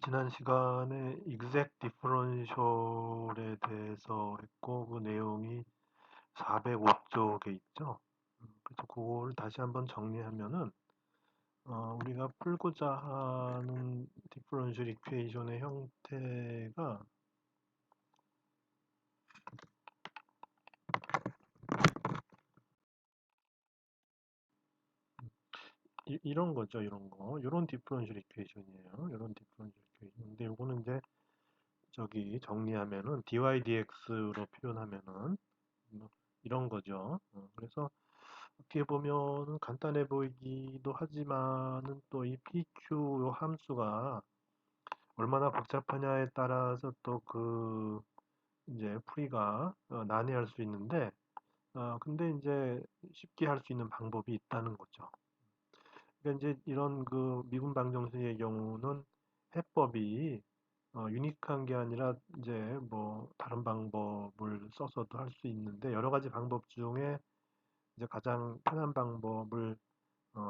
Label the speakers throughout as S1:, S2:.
S1: 지난 시간에 exact differential에 대해서 했고 그 내용이 405쪽에 있죠. 그래서 그거를 다시 한번 정리하면은 우리가 풀고자 하는 differential equation의 형태가 이런 거죠. 이런 거. 이런 differential equation이에요. 이런 differential equation. 근데 요거는 이제 저기 정리하면은 dy dx로 표현하면은 뭐 이런 거죠. 그래서 어떻게 보면 간단해 보이기도 하지만은 또 이 PQ 요 함수가 얼마나 복잡하냐에 따라서 또 그 이제 풀이가 난해할 수 있는데 근데 이제 쉽게 할 수 있는 방법이 있다는 거죠. 그러니까 이제 이런 그 미분 방정식의 경우는 해법이 유니크한 게 아니라 이제 뭐 다른 방법을 써서도 할 수 있는데 여러 가지 방법 중에 이제 가장 편한 방법을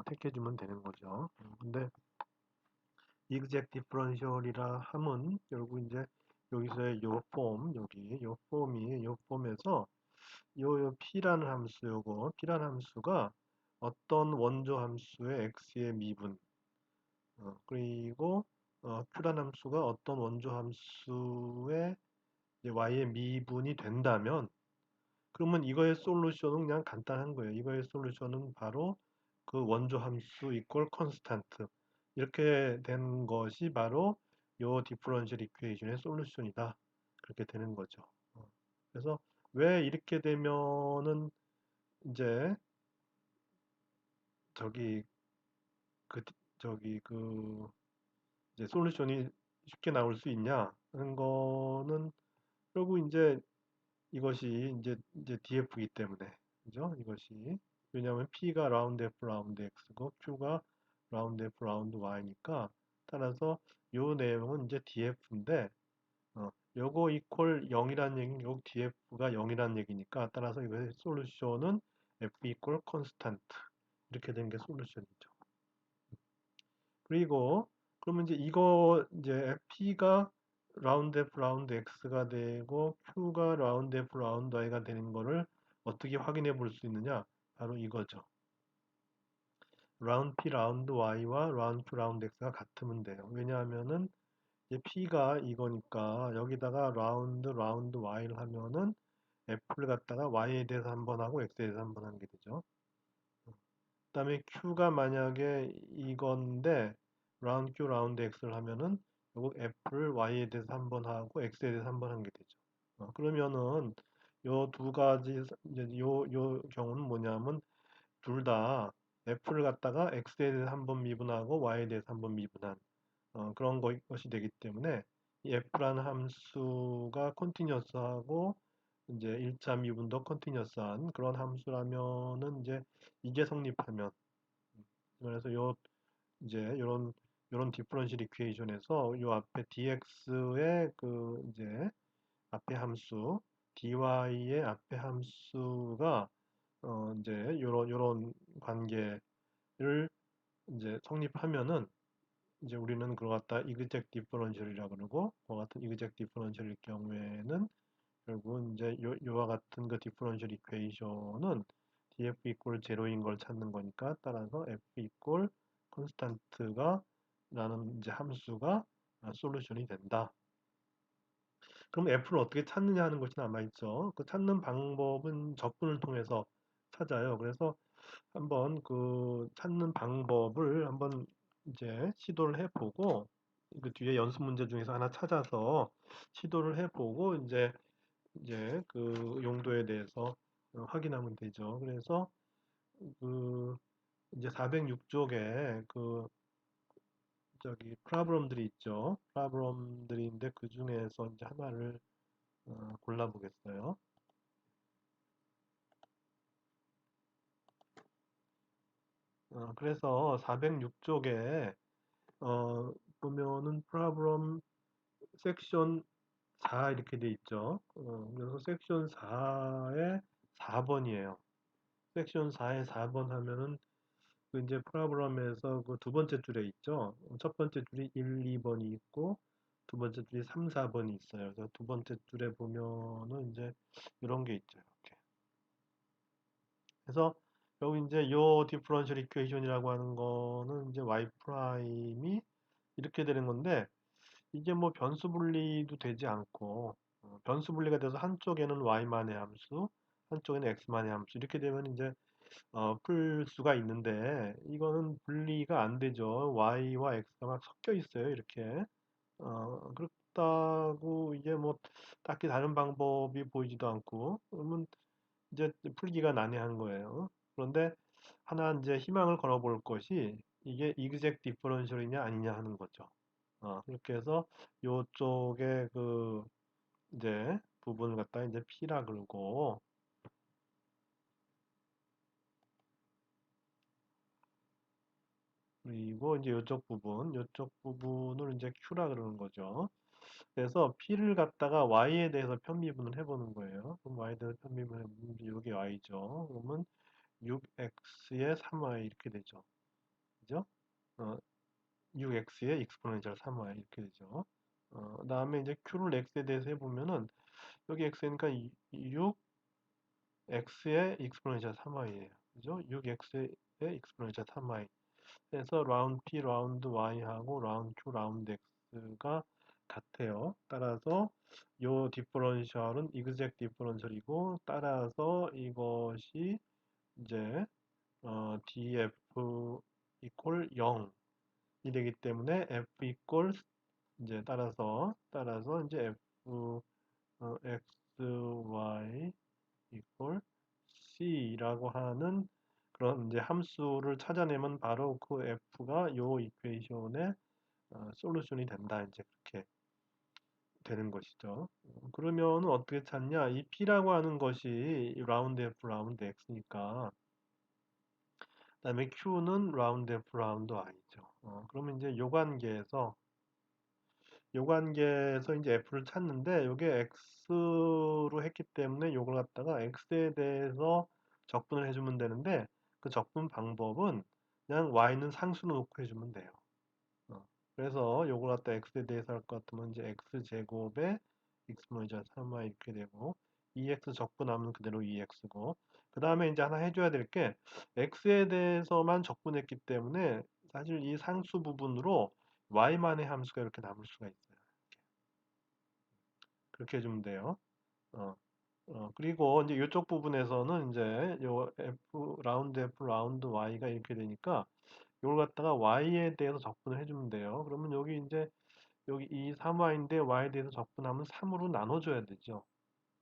S1: 택해주면 되는 거죠. 근데 exact differential이라 함은 결국 이제 여기서의 요 폼, 여기 요 폼이 요 폼에서 요 p라는 함수, 요거 p라는 함수가 어떤 원조 함수의 x의 미분, 그리고 q라는 함수가 어떤 원조 함수의 이제 y의 미분이 된다면 그러면 이거의 솔루션은 그냥 간단한 거예요. 이거의 솔루션은 바로 그 원조 함수 이퀄 컨스탄트 이렇게 된 것이 바로 요 디퍼런셜 이퀘이션의 솔루션이다. 그렇게 되는 거죠. 그래서 왜 이렇게 되면은 이제 저기 그 저기 그 이제 솔루션이 쉽게 나올 수 있냐 하는 거는 결국 이제 이것이 이제 DF이기 때문에 그죠? 이것이 왜냐하면 P가 라운드 F 라운드 X고 Q가 라운드 F 라운드 Y니까 따라서 요 내용은 이제 DF인데 요거 이퀄 0이란 얘기는 요 DF가 0이란 얘기니까 따라서 이거의 솔루션은 F 이퀄 콘스탄트 이렇게 된 게 솔루션이죠. 그리고 그러면 이제 이거 이제 P가 라운드 F 라운드 X가 되고 Q가 라운드 F 라운드 Y가 되는 거를 어떻게 확인해 볼 수 있느냐? 바로 이거죠. 라운드 P 라운드 Y와 라운드 Q 라운드 X가 같으면 돼요. 왜냐하면은 이제 P가 이거니까 여기다가 라운드 Y를 하면은 F를 갖다가 Y에 대해서 한 번 하고 X에 대해서 한 번 하는 게 되죠. 그다음에 Q가 만약에 이건데 라운드 Q 라운드 X를 하면은 요거 F를 Y에 대해서 한 번 하고 X에 대해서 한 번 하는 게 되죠. 그러면은 요 두 가지 이제 요 경우는 뭐냐면 둘 다 F를 갖다가 X에 대해서 한 번 미분하고 Y에 대해서 한 번 미분한 그런 것이 되기 때문에 이 F라는 함수가 컨티뉴어스하고 이제 1차 미분도 컨티뉴어스한 그런 함수라면은 이제 이게 성립하면 그래서 요 이제 요런 디퍼런셜 이퀘이션에서 요 앞에 dx의 그 이제 앞에 함수 dy의 앞에 함수가 이제 요런 관계를 이제 성립하면은 이제 우리는 그거 갖다 exact differential이라 그러고 그와 같은 exact differential일 경우에는 결국은 이제 요와 같은 그 differential equation은 df equal 0인 걸 찾는 거니까 따라서 f equal constant가 라는 이제 함수가 솔루션이 된다. 그럼 f를 어떻게 찾느냐 하는 것이 남아있죠. 그 찾는 방법은 적분을 통해서 찾아요. 그래서 한번 그 찾는 방법을 한번 이제 시도를 해보고 그 뒤에 연습 문제 중에서 하나 찾아서 시도를 해보고 이제 그 용도에 대해서 확인하면 되죠. 그래서 그 이제 406쪽에 그 저기 프라브럼들이 있죠. 프라브럼들인데 그 중에서 이제 하나를 골라 보겠어요. 그래서 406쪽에 보면은 프라브럼 섹션 4 이렇게 돼 있죠. 그래서 섹션 4의 4번이에요. 섹션 4의 4번 하면은 그 이제 프로그램에서 그 두 번째 줄에 있죠. 첫 번째 줄이 1, 2번이 있고 두 번째 줄이 3, 4번이 있어요. 그래서 두 번째 줄에 보면은 이제 이런 게 있죠. 이렇게. 그래서 여기 이제 요 디퍼런셜 이퀘이션이라고 하는 거는 이제 y 프라임이 이렇게 되는 건데 이게 뭐 변수 분리도 되지 않고 변수 분리가 돼서 한쪽에는 y만의 함수, 한쪽에는 x만의 함수 이렇게 되면 이제 풀 수가 있는데 이거는 분리가 안 되죠. y와 x가 막 섞여 있어요. 이렇게. 그렇다고 이게 뭐 딱히 다른 방법이 보이지도 않고 그러면 이제 풀기가 난해한 거예요. 그런데 하나 이제 희망을 걸어볼 것이 이게 exact differential이냐 아니냐 하는 거죠. 그렇게 해서 요쪽에 그 이제 부분을 갖다 이제 P라 그러고 그리고 이제 요쪽 부분을 이제 Q라 그러는 거죠. 그래서 P를 갖다가 Y에 대해서 편미분을 해보는 거예요. 그럼 Y에 대해서 편미분을 해보면 이게 Y죠. 그러면 6X에 3Y 이렇게 되죠. 그죠? 어, 6X에 익스포넨셜 3Y 이렇게 되죠. 그다음에 이제 Q를 X에 대해서 해보면은 여기 X니까 6X에 익스포넨셜 3Y예요. 그죠? 6X에 익스포넨셜 3Y. 그래서 라운드 P, 라운드 Y하고 라운드 Q, 라운드 X가 같아요. 따라서 요 디퍼런셜은 exact 디퍼런셜이고 따라서 이것이 이제 df equal 0이 되기 때문에 f equal 이제 따라서 이제 f x y equal c라고 하는 그런 이제 함수를 찾아내면 바로 그 f가 요 이퀘이션의 솔루션이 된다. 이제 그렇게 되는 것이죠. 그러면 어떻게 찾냐? 이 p라고 하는 것이 라운드 f 라운드 x니까 그다음에 q는 라운드 f 라운드 y죠. 그러면 이제 요 관계에서 이제 f를 찾는데 이게 x로 했기 때문에 요걸 갖다가 x에 대해서 적분을 해주면 되는데 그 적분 방법은 그냥 y는 상수로 놓고 해주면 돼요. 어, 그래서 요걸 갖다 x에 대해서 할 것 같으면 이제 x제곱에 x분의 3y 이렇게 되고 2x 적분하면 그대로 2x고 그 다음에 이제 하나 해줘야 될 게 x에 대해서만 적분했기 때문에 사실 이 상수 부분으로 y만의 함수가 이렇게 남을 수가 있어요. 그렇게 해주면 돼요. 어, 그리고 이제 이쪽 부분에서는 이제 요 f 라운드 y가 이렇게 되니까 이걸 갖다가 y에 대해서 적분을 해주면 돼요. 그러면 여기 이제 여기 이 3y인데 y에 대해서 적분하면 3으로 나눠줘야 되죠.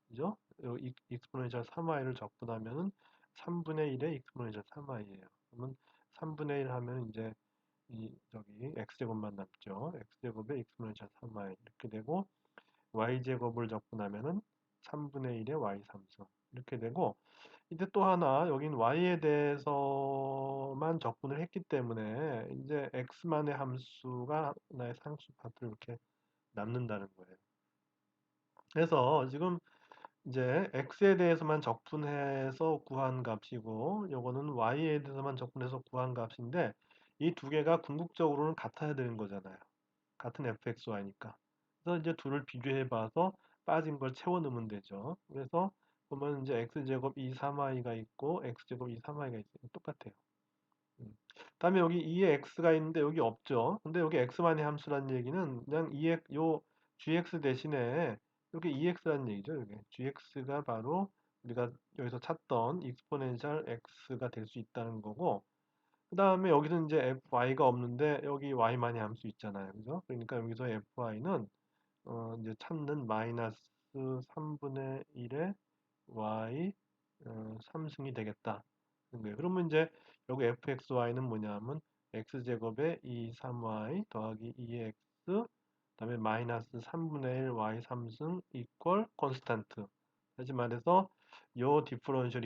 S1: 그죠? 여기 익스포넨셜 3y를 적분하면은 3분의 1의 익스포넨셜 3y예요. 그러면 3분의 1 하면 이제 이 저기 x제곱만 남죠. x제곱에 익스포넨셜 3y 이렇게 되고 y제곱을 적분하면은 3분의 1의 y3승 이렇게 되고 이제 또 하나 여긴 y에 대해서만 적분을 했기 때문에 이제 x만의 함수가 하나의 상수 파트를 이렇게 남는다는 거예요. 그래서 지금 이제 x에 대해서만 적분해서 구한 값이고 요거는 y에 대해서만 적분해서 구한 값인데 이 두 개가 궁극적으로는 같아야 되는 거잖아요. 같은 fxy니까. 그래서 이제 둘을 비교해 봐서 빠진 걸 채워 넣으면 되죠. 그래서 보면 이제 x제곱 2, 3y가 있고 x제곱 2, 3y가 있어요. 똑같아요. 다음에 여기 2에 x가 있는데 여기 없죠. 근데 여기 x만의 함수라는 얘기는 그냥 2x 요 gx 대신에 여기 2x라는 얘기죠. 여기 gx가 바로 우리가 여기서 찾던 익스포넨셜 x가 될 수 있다는 거고 그 다음에 여기는 이제 fy가 없는데 여기 y만의 함수 있잖아요. 그죠? 그러니까 여기서 fy는 이제 찾는 마이너스 3분의 1의 y 3승이 되겠다. 거예요. 그러면 이제 여기 fxy는 뭐냐면 x제곱에 2, 3y 더하기 2x 그다음에 마이너스 3분의 1 y 3승 이퀄 콘스탄트. 다시 말해서 요 디퍼런셜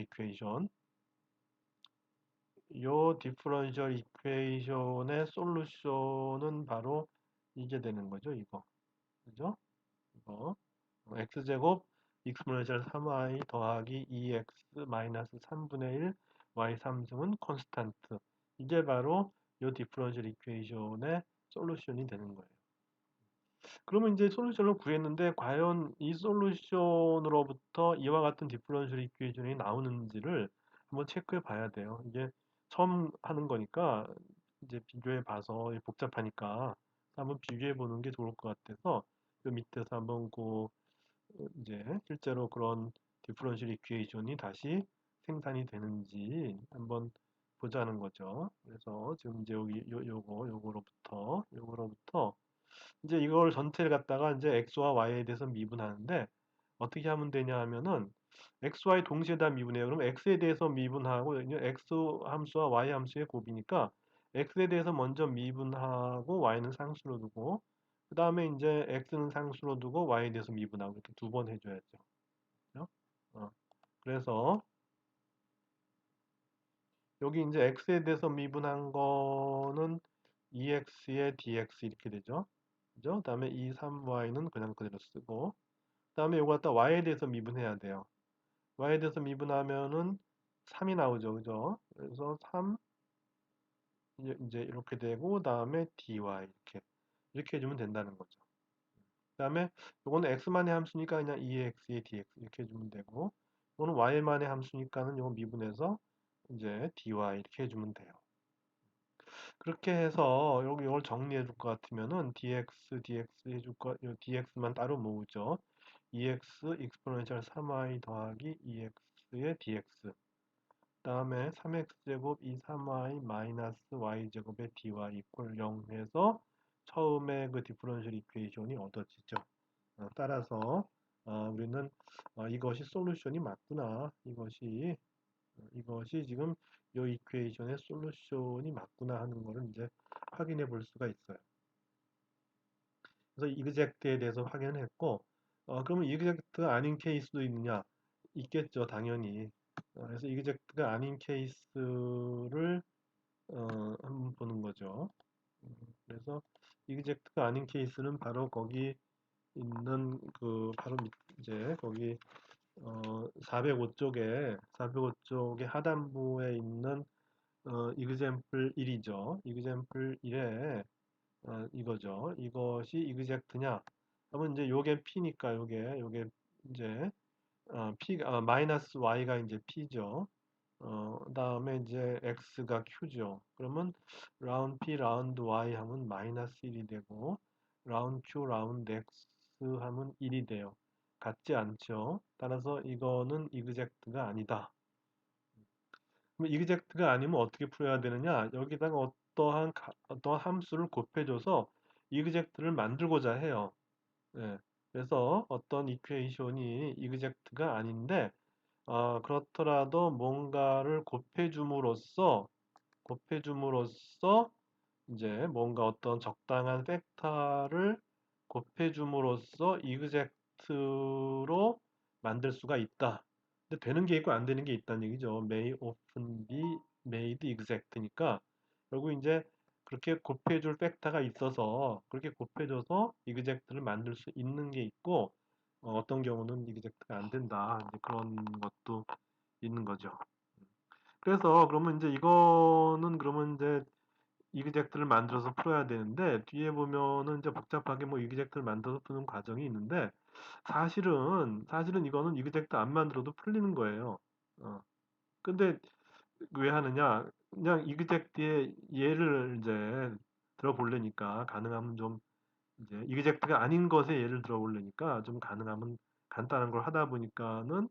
S1: 이퀘이션의 솔루션은 바로 이게 되는 거죠, 이거. 그죠? 이거. x제곱 익스포넨셜 3y 더하기 2x 마이너스 3분의 1 y 3승은 콘스탄트 이게 바로 이 디퍼런셜 이퀘이션의 솔루션이 되는 거예요. 그러면 이제 솔루션을 구했는데 과연 이 솔루션으로부터 이와 같은 디퍼런셜 이퀘이션이 나오는지를 한번 체크해 봐야 돼요. 이게 처음 하는 거니까 이제 비교해 봐서 복잡하니까 한번 비교해 보는 게 좋을 것 같아서 그 밑에서 한번 그 이제 실제로 그런 디퍼런셜 이퀘이션이 다시 생산이 되는지 한번 보자는 거죠. 그래서 지금 이제 여기 요거로부터 이제 이걸 전체를 갖다가 이제 x와 y에 대해서 미분하는데 어떻게 하면 되냐 하면은 x, y 동시에 다 미분해요. 그럼 x에 대해서 미분하고 x 함수와 y 함수의 곱이니까 x에 대해서 먼저 미분하고 y는 상수로 두고 그 다음에 이제 x는 상수로 두고 y에 대해서 미분하고 이렇게 두 번 해줘야죠. 그죠? 그래서 여기 이제 x에 대해서 미분한 거는 2x에 dx 이렇게 되죠. 그죠? 그다음에 2, 3y는 그냥 그대로 쓰고 그다음에 이거 갖다 y에 대해서 미분해야 돼요. y에 대해서 미분하면은 3이 나오죠. 그죠? 그래서 3 이제 이렇게 되고 그다음에 dy 이렇게 해주면 된다는 거죠. 그다음에 이거는 x만의 함수니까 그냥 2x에 dx 이렇게 해주면 되고 이거는 y만의 함수니까는 이거 미분해서 이제 dy 이렇게 해주면 돼요. 그렇게 해서 여기 이걸 정리해 줄 것 같으면은 dx 해줄 거, 요 dx만 따로 모으죠. 2x 익스포넨셜 3y 더하기 2x의 dx. 다음에 3x제곱 2, 3y 마이너스 y제곱의 dy 이퀄 0 해서 처음에 그 디퍼런셜 이퀘이션이 얻어지죠. 따라서 우리는 이것이 솔루션이 맞구나. 이것이 지금 이 이퀘이션의 솔루션이 맞구나 하는 거를 이제 확인해 볼 수가 있어요. 그래서 이그젝트에 대해서 확인을 했고, 그러면 이그젝트가 아닌 케이스도 있느냐? 있겠죠, 당연히. 그래서 이그젝트가 아닌 케이스를 한번 보는 거죠. 그래서 이그젝트가 아닌 케이스는 바로 거기 있는 그 바로 이제 거기 405쪽에 하단부에 있는 example 1이죠. example 1에 이거죠. 이것이 exact냐? 그러면 이제 요게 p니까 요게 이제 p 마이너스 y가 이제 p죠. 그다음에 이제 x가 q죠. 그러면 라운드 p 라운드 y 하면 마이너스 1이 되고 라운드 q 라운드 x 하면 1이 돼요. 같지 않죠. 따라서 이거는 exact가 아니다. 그럼 이그젝트가 아니면 어떻게 풀어야 되느냐? 여기다가 어떠한 함수를 곱해줘서 이그젝트를 만들고자 해요. 예. 그래서 어떤 이퀘이션이 이그젝트가 아닌데 그렇더라도 뭔가를 곱해줌으로써 이제 뭔가 어떤 적당한 팩터를 곱해줌으로써 이그젝트로 만들 수가 있다. 근데 되는 게 있고 안 되는 게 있다는 얘기죠. may often be made exact니까 결국 이제 그렇게 곱해줄 팩터가 있어서 그렇게 곱해줘서 이그젝트를 만들 수 있는 게 있고 어떤 경우는 이그젝트가 안 된다. 이제 그런 것도 있는 거죠. 그래서 그러면 이제 이거는 그러면 이제 이그젝트를 만들어서 풀어야 되는데 뒤에 보면은 이제 복잡하게 뭐 이그젝트를 만들어서 푸는 과정이 있는데 사실은 이거는 이그젝트 안 만들어도 풀리는 거예요. 근데 왜 하느냐? 그냥 이그젝트의 예를 이제 들어보려니까 가능하면 좀 이제 이그젝트가 아닌 것의 예를 들어보려니까 좀 가능하면 간단한 걸 하다 보니까는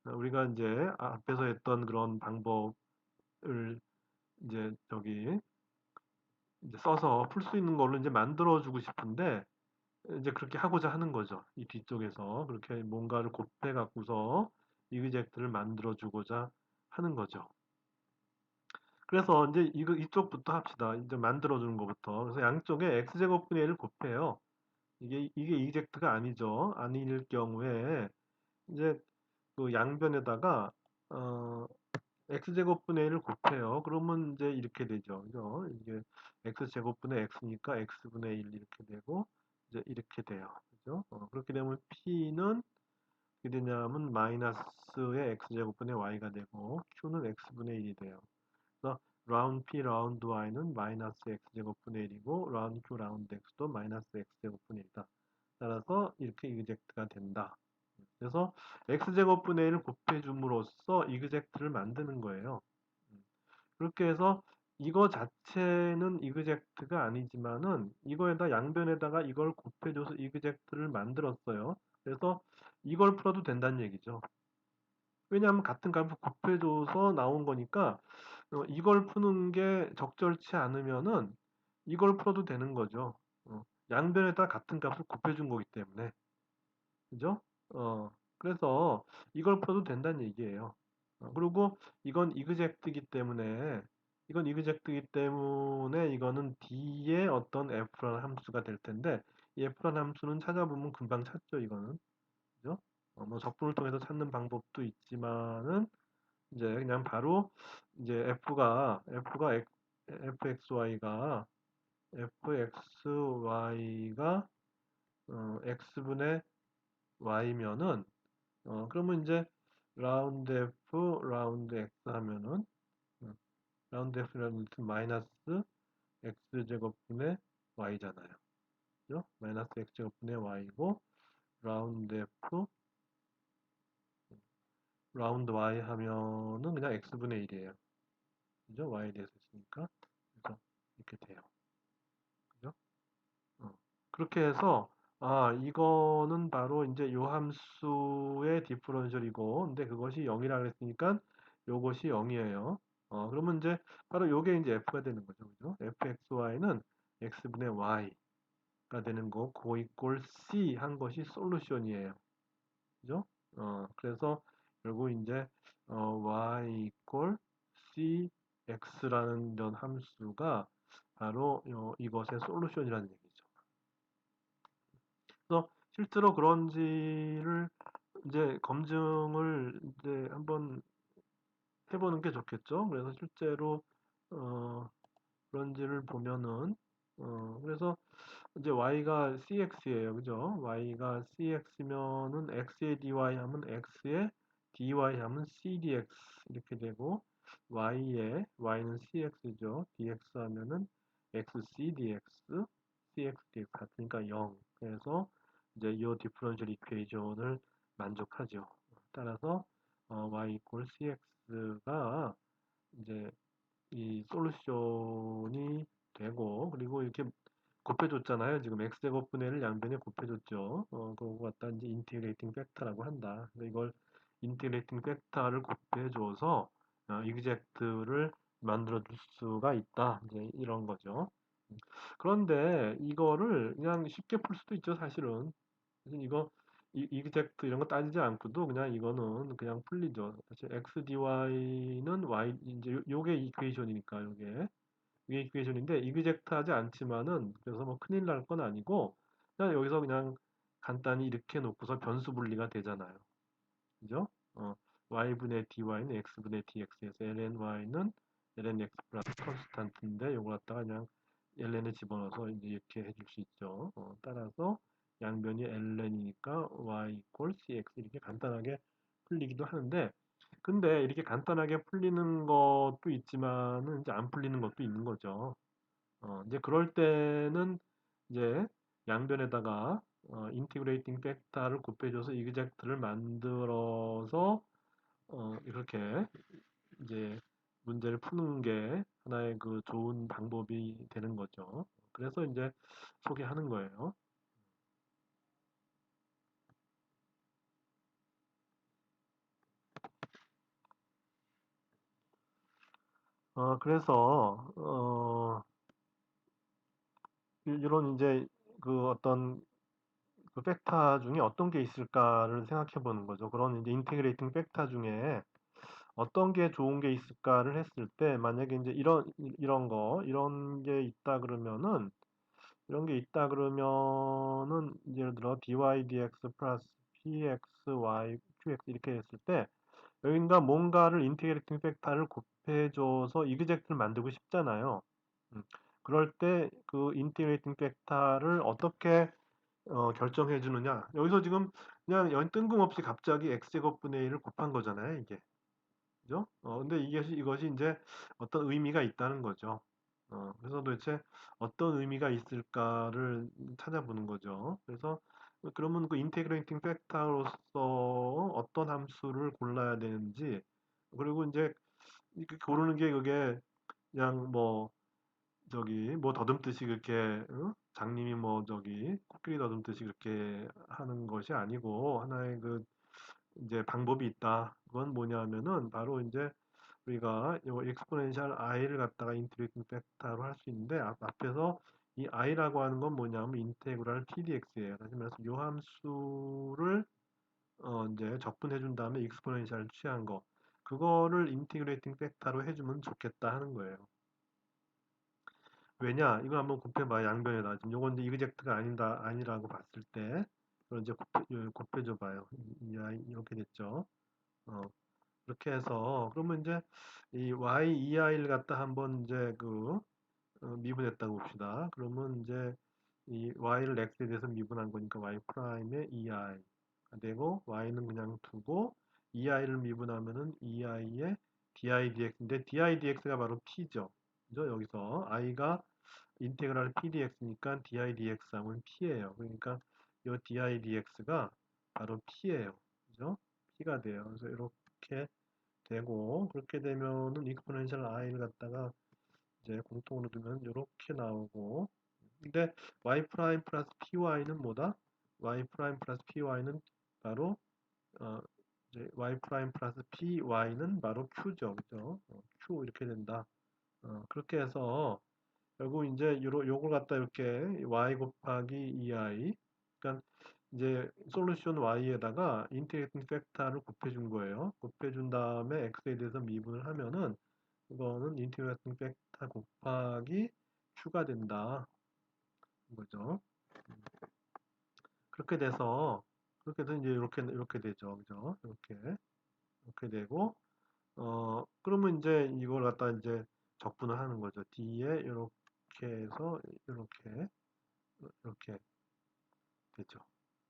S1: 우리가 이제 앞에서 했던 그런 방법을 이제 저기 이제 써서 풀 수 있는 걸로 이제 만들어주고 싶은데 이제 그렇게 하고자 하는 거죠. 이 뒤쪽에서 그렇게 뭔가를 곱해 갖고서 이그젝트를 만들어주고자 하는 거죠. 그래서 이제 이쪽부터 합시다. 이제 만들어주는 것부터. 그래서 양쪽에 x제곱분의 1을 곱해요. 이게 이그젝트가 아니죠. 아닐 경우에 이제 그 양변에다가 어, x제곱분의 1을 곱해요. 그러면 이제 이렇게 되죠. 그죠? 이게 x제곱분의 x니까 x분의 1 이렇게 되고 이제 이렇게 돼요. 그죠? 그렇게 되면 p는 어떻게 되냐면 마이너스의 x제곱분의 y가 되고 q는 x분의 1이 돼요. 그래서 라운드 p 라운드 y는 마이너스 x제곱분의 1이고 라운드 q 라운드 x도 마이너스 x제곱분의 1이다. 따라서 이렇게 이그젝트가 된다. 그래서 x제곱분의 1을 곱해줌으로써 이그젝트를 만드는 거예요. 그렇게 해서 이거 자체는 이그젝트가 아니지만은 이거에다 양변에다가 이걸 곱해줘서 이그젝트를 만들었어요. 그래서 이걸 풀어도 된다는 얘기죠. 왜냐하면 같은 값을 곱해줘서 나온 거니까 이걸 푸는 게 적절치 않으면은 이걸 풀어도 되는 거죠. 양변에다 같은 값을 곱해준 거기 때문에. 그죠? 그래서 이걸 풀어도 된다는 얘기예요. 그리고 이건 이그젝트이기 때문에 이거는 D의 어떤 F라는 함수가 될 텐데 이 F라는 함수는 찾아보면 금방 찾죠, 이거는. 그죠? 뭐 적분을 통해서 찾는 방법도 있지만은 이제 그냥 바로 이제 fxy가 x분의 y면은 그러면 이제 라운드 f 라운드 x 하면은 어, 라운드 f라는 뜻은 마이너스 x제곱분의 y잖아요. 그죠? 마이너스 x제곱분의 y고 라운드 f 라운드 y 하면은 그냥 x분의 1이에요. 그죠? y에 대해서 있으니까. 그래서 이렇게 돼요. 그죠? 어. 그렇게 해서 이거는 바로 이제 요 함수의 디퍼런셜이고 근데 그것이 0이라 그랬으니까 요것이 0이에요. 그러면 이제 바로 요게 이제 f가 되는 거죠. 그죠? fxy는 x분의 y가 되는 거, 고 이꼴 c 한 것이 솔루션이에요. 그죠? 그래서 결국 이제 y 이꼴 cx라는 이런 함수가 바로 이것의 솔루션이라는 얘기죠. 그래서 실제로 그런지를 이제 검증을 이제 한번 해보는 게 좋겠죠. 그래서 실제로 어, 그런지를 보면은 그래서 이제 y가 cx예요, 그죠? y가 cx면은 x의 dy 하면 x의 dy 하면 cdx 이렇게 되고 y는 cx죠. dx 하면은 x cdx, cx dx 같으니까 0. 그래서 이제 이 디퍼런셜 이퀘이션을 만족하죠. 따라서 y 이퀄 cx가 이제 이 솔루션이 되고 그리고 이렇게 곱해줬잖아요. 지금 x제곱분의 1을 양변에 곱해줬죠. 그거 갖다 이제 인티그레이팅 팩터라고 한다. 그래서 이걸 인티그레이팅 팩터를 곱해줘서 이그젝트를 만들어 줄 수가 있다. 이제 이런 거죠. 그런데 이거를 그냥 쉽게 풀 수도 있죠, 사실은. 사실 이거 이그젝트 이런 거 따지지 않고도 그냥 이거는 그냥 풀리죠. 사실 x dy는 y 이제 요게 이퀘이션이니까 이게 이퀘이션인데 이그젝트 하지 않지만은 그래서 뭐 큰일 날 건 아니고 그냥 여기서 그냥 간단히 이렇게 놓고서 변수 분리가 되잖아요. 그죠? y분의 dy는 x분의 dx에서 lny는 lnx 플러스 컨스탄트인데 요걸 갖다가 그냥 ln에 집어넣어서 이제 이렇게 해줄 수 있죠. 따라서 양변이 ln이니까 y 이퀄 cx 이렇게 간단하게 풀리기도 하는데 근데 이렇게 간단하게 풀리는 것도 있지만은 이제 안 풀리는 것도 있는 거죠. 이제 그럴 때는 이제 양변에다가 인티그레이팅 팩터를 곱해줘서 이그젝트를 만들어서 이렇게 이제 문제를 푸는 게 하나의 그 좋은 방법이 되는 거죠. 그래서 이제 소개하는 거예요. 그래서 이런 이제 그 어떤 그 팩터 중에 어떤 게 있을까를 생각해 보는 거죠. 그런 이제 인테그레이팅 팩터 중에 어떤 게 좋은 게 있을까를 했을 때 만약에 이제 이런 게 있다 그러면은 이런 게 있다 그러면은 예를 들어 dy dx 플러스 px y qx 이렇게 했을 때 여긴가 뭔가를 인테그레이팅 팩터를 곱해줘서 이그젝트를 만들고 싶잖아요. 그럴 때 그 인테그레이팅 팩터를 어떻게 결정해 주느냐. 여기서 지금 그냥 뜬금없이 갑자기 x제곱분의 1을 곱한 거잖아요, 이게. 그죠? 근데 이것이 이제 어떤 의미가 있다는 거죠. 그래서 도대체 어떤 의미가 있을까를 찾아보는 거죠. 그래서 그러면 그 인테그레이팅 팩터로서 어떤 함수를 골라야 되는지, 그리고 이제 이렇게 고르는 게 그게 그냥 뭐 저기 뭐 더듬듯이 그렇게 장님이 뭐 저기 코끼리 더듬듯이 그렇게 하는 것이 아니고 하나의 그 이제 방법이 있다. 그건 뭐냐면은 바로 이제 우리가 요 exponential i를 갖다가 integrating factor로 할 수 있는데 앞에서 이 i라고 하는 건 뭐냐면 인테그랄 pdx예요. 다시 말해서 요 함수를 이제 적분해 준 다음에 exponential 취한 거 그거를 integrating factor로 해주면 좋겠다 하는 거예요. 왜냐? 이거 한번 곱해봐 양변에다. 지금 요건 이제 이그젝트가 아니라고 봤을 때 그걸 이제 곱해줘 봐요. 이렇게 됐죠. 어, 이렇게 해서 그러면 이제 이 y ei를 갖다 한번 이제 그 미분했다고 봅시다. 그러면 이제 이 y를 x에 대해서 미분한 거니까 y 프라임의 ei가 되고 y는 그냥 두고 ei를 미분하면은 ei의 di dx인데 di dx가 바로 p죠. 그죠? 여기서 i가 인테그랄 pdx니까 di dx 하면 p예요. 그러니까 이 di dx가 바로 p예요. 그죠? p가 돼요. 그래서 이렇게 되고 그렇게 되면은 익스포넨셜 i를 갖다가 이제 공통으로 두면 이렇게 나오고 근데 y 프라임 플러스 py는 뭐다? y 프라임 플러스 py는 바로 어 이제 y 프라임 플러스 py는 바로 q죠. 그죠? q 이렇게 된다. 그렇게 해서 결국 이제 요걸 갖다 이렇게 y 곱하기 2i 그러니까 이제 솔루션 y에다가 인테그레이팅 팩터를 곱해준 거예요. 곱해준 다음에 x에 대해서 미분을 하면은 이거는 인테그레이팅 팩터 곱하기 q가 된다. 거죠. 그렇게 돼서 그렇게 돼서 이제 이렇게 되죠. 그죠? 이렇게 되고 그러면 이제 이걸 갖다 이제 적분을 하는 거죠. D에 이렇게 해서 이렇게 되죠.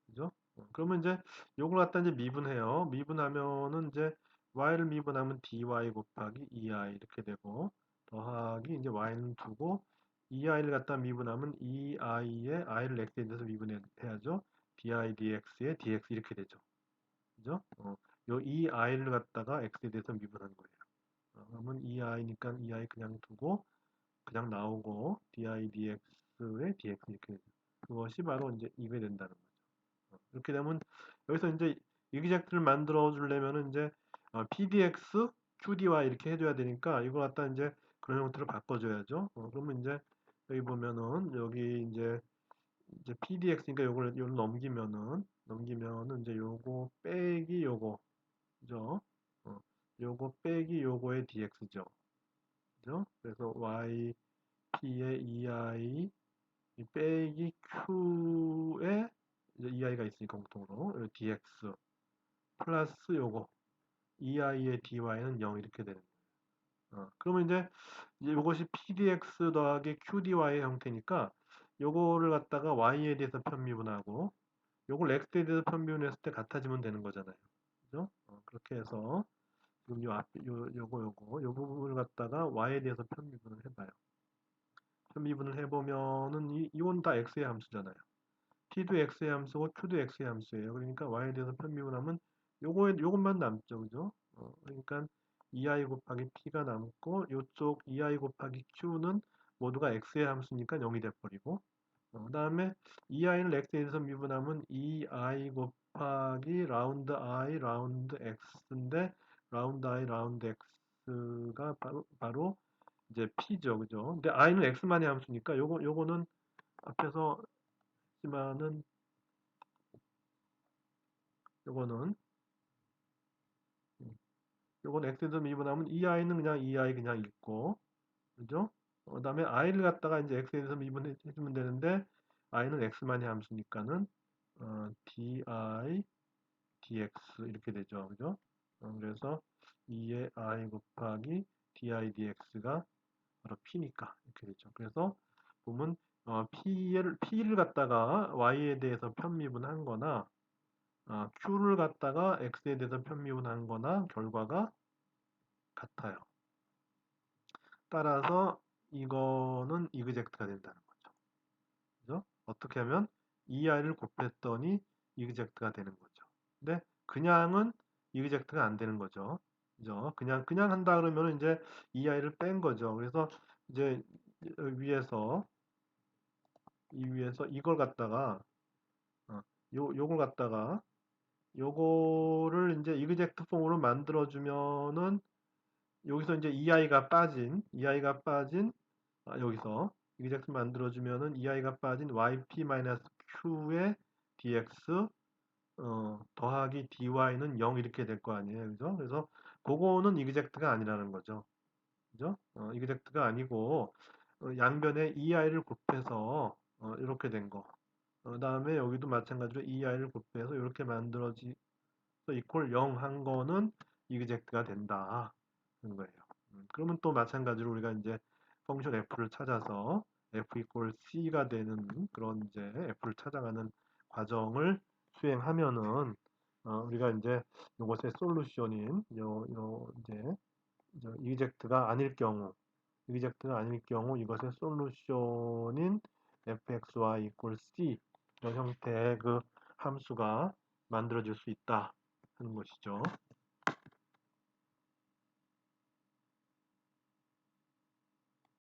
S1: 그죠? 그러면 이제 요걸 갖다 이제 미분해요. 미분하면은 이제 y를 미분하면 dy 곱하기 2i 이렇게 되고 더하기 이제 y는 두고 2i를 갖다 미분하면 2i에 i를 x에 대해서 미분해야죠. di dx에 dx 이렇게 되죠. 그죠? 요 2i를 갖다가 x에 대해서 미분한 거예요. 그러면 2i니까 2i 그냥 두고 그냥 나오고 di dx에 dx 이렇게 되죠. 그것이 바로 이제 이게 된다는 거죠. 이렇게 되면 여기서 이제 이기젝트를 만들어 주려면은 이제 PDX, QDY 이렇게 해줘야 되니까 이걸 갖다 이제 그런 형태로 바꿔줘야죠. 그러면 이제 여기 보면은 여기 이제 PDX니까 요걸 넘기면은 이제 요거 빼기 요거 그죠? 어, 요거 빼기 요거의 DX죠. 그죠? 그래서 YP의 EI 빼기 Q에 이제 EI가 있으니까 공통으로 DX 플러스 요거 EI의 DY는 0 이렇게 되는 거예요. 그러면 이제 요것이 PDX 더하기 QDY의 형태니까 요거를 갖다가 Y에 대해서 편미분하고 요걸 X에 대해서 편미분했을 때 같아지면 되는 거잖아요. 그죠? 그렇게 해서 지금 요 부분을 갖다가 Y에 대해서 편미분을 해봐요. 편미분을 해보면은 이건 다 X의 함수잖아요. t도 x의 함수고 q도 x의 함수예요. 그러니까 y에 대해서 편미분하면 요것만 남죠. 그죠? 그러니까 2i 곱하기 p가 남고 요쪽 2i 곱하기 q는 모두가 x의 함수니까 0이 돼버리고 그 다음에 2i를 x에 대해서 미분하면 2i 곱하기 라운드 i 라운드 x인데 라운드 i 라운드 x가 바로 이제 p죠. 그죠? 근데 i는 x만의 함수니까 요거는 앞에서 했지만은 요거는 요건 x에서 미분하면 이 i는 그냥 이 i 그냥 있고 그죠? 그다음에 i를 갖다가 이제 x에 대해서 미분해 주면 되는데 i는 x만의 함수니까는 di dx 이렇게 되죠. 그죠? 그래서 2의 i 곱하기 di dx가 바로 p니까 이렇게 되죠. 그래서 보면 p를 갖다가 y에 대해서 편미분한 거나 q를 갖다가 x에 대해서 편미분한 거나 결과가 같아요. 따라서 이거는 이그젝트가 된다는 거죠. 그죠? 어떻게 하면 EI를 곱했더니 이그젝트가 되는 거죠. 근데 그냥은 이그젝트가 안 되는 거죠. 그죠? 그냥 한다 그러면 이제 EI를 뺀 거죠. 그래서 이제 위에서 이 위에서 이걸 갖다가 요걸 갖다가 요거를 이제 이그젝트 폼으로 만들어 주면은 여기서 이제 EI가 빠진 여기서 이그젝트 만들어 주면은 EI가 빠진 YP-Q의 DX 더하기 DY는 0 이렇게 될 거 아니에요. 그죠? 그래서 그거는 이그젝트가 아니라는 거죠. 그죠? 이그젝트가 아니고 양변에 EI를 곱해서 이렇게 된 거. 그다음에 여기도 마찬가지로 EI를 곱해서 이렇게 만들어지 이퀄 0 한 거는 이그젝트가 된다. 는 거예요. 그러면 또 마찬가지로 우리가 이제 펑션 f를 찾아서 f 이퀄 c가 되는 그런 이제 f를 찾아가는 과정을 수행하면은 우리가 이제 이것의 솔루션인 이제 이그젝트가 아닐 경우 이것의 솔루션인 fxy 이퀄 c 이런 형태의 그 함수가 만들어질 수 있다 하는 것이죠.